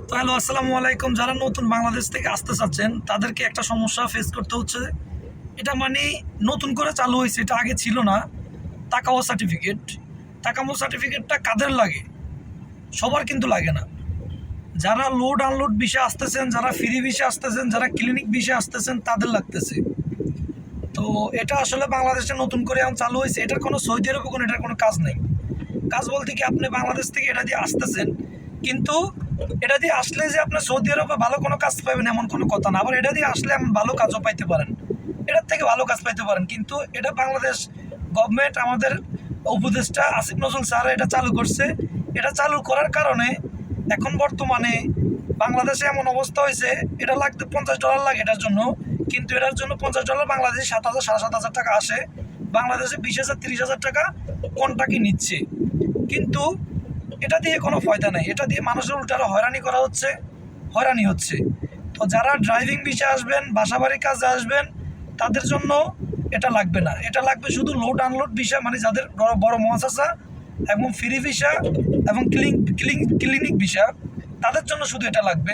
তো হ্যালো, আসসালামু আলাইকুম। যারা নতুন বাংলাদেশ থেকে আসতে চাচ্ছেন তাদেরকে একটা সমস্যা ফেস করতে হচ্ছে। এটা মানে নতুন করে চালু হয়েছে, এটা আগে ছিল না। তাকাও সার্টিফিকেট, তাকামো সার্টিফিকেটটা কাদের লাগে? সবার কিন্তু লাগে না। যারা লোড আনলোড বিষয়ে আসতেছেন, যারা ফ্রি বিষয়ে আসতেছেন, যারা ক্লিনিক বিষয়ে আসতেছেন তাদের লাগতেছে। তো এটা আসলে বাংলাদেশে নতুন করে এখন চালু হয়েছে। এটার কোনো সৌদি আরবে এটার কোনো কাজ নেই। কাজ বলতে কি, আপনি বাংলাদেশ থেকে এটা দিয়ে আসতেছেন, কিন্তু এটা দিয়ে আসলে যে আপনি সৌদি আরবে ভালো কোনো কাজ পাবেন এমন কোনো কথা না। আবার এটা দিয়ে আসলে এমন ভালো কাজও পাইতে পারেন, এটার থেকে ভালো কাজ পাইতে পারেন। কিন্তু এটা বাংলাদেশ গভর্নমেন্ট, আমাদের উপদেষ্টা আসিফ নজরুল স্যার এটা চালু করছে। এটা চালু করার কারণে এখন বর্তমানে বাংলাদেশে এমন অবস্থা হয়েছে, এটা লাগতে $50 লাগে এটার জন্য। কিন্তু এটার জন্য $50 বাংলাদেশে 7,000 7,500 টাকা আসে। বাংলাদেশে 20,000 30,000 টাকা কন্ট্রাক্টই নিচ্ছে। কিন্তু এটা দিয়ে কোনো ফায়দা নেই। এটা দিয়ে মানুষের উল্টো আরও হয়রানি হচ্ছে। তো যারা ড্রাইভিং বিষয়ে আসবেন, বাসাবাড়ির কাজে আসবেন, তাদের জন্য এটা লাগবে না। এটা লাগবে শুধু লোড আনলোড বিষয়, মানে যাদের বড় বড় মহাশাসা এবং ফ্রি ভিসা এবং ক্লিনিক ভিসা, তাদের জন্য শুধু এটা লাগবে।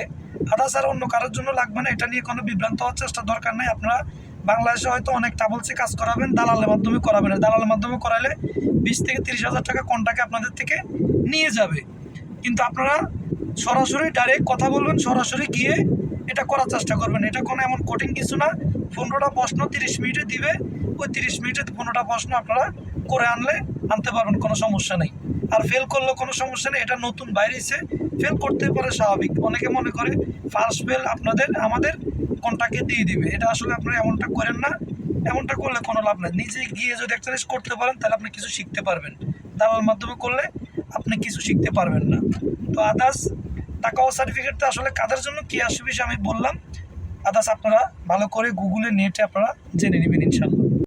আদার্স আর অন্য কারোর জন্য লাগবে না। এটা নিয়ে কোনো বিভ্রান্ত হওয়ার চেষ্টা দরকার নেই। আপনারা বাংলাদেশে হয়তো অনেক ট্রাভেলসে কাজ করাবেন, দালালের মাধ্যমে করাবেন। দালালের মাধ্যমে করালে 20 থেকে 30,000 টাকা কন্ট্রাক্টে আপনাদের থেকে নিয়ে যাবে। কিন্তু আপনারা সরাসরি ডাইরেক্ট কথা বলবেন, সরাসরি গিয়ে এটা করার চেষ্টা করবেন। এটা কোনো এমন কঠিন কিছু না। 15টা প্রশ্ন 30 মিনিটে দিবে, ওই 30 মিনিটে 15টা প্রশ্ন আপনারা করে আনতে পারবেন, কোনো সমস্যা নেই। আর ফেল করলেও কোনো সমস্যা নেই। এটা নতুন বাইরেছে, ফেল করতে পারে, স্বাভাবিক। অনেকে মনে করে ফার্স্ট ফেল আমাদের কন্ট্রাক্টে দিয়ে দিবে। এটা আসলে আপনারা এমনটা করেন না। এমনটা করলে কোনো লাভ নেই। নিজে গিয়ে যদি একটা জিনিস করতে পারেন তাহলে আপনি কিছু শিখতে পারবেন। দালাল মাধ্যমে করলে আপনি কিছু শিখতে পারবেন না। তো আদার্স টাকাও সার্টিফিকেটটা আসলে কাদের জন্য কী আসবে আমি বললাম। আদার্স আপনারা ভালো করে গুগলে নেটে আপনারা জেনে নেবেন ইনশাল্লাহ।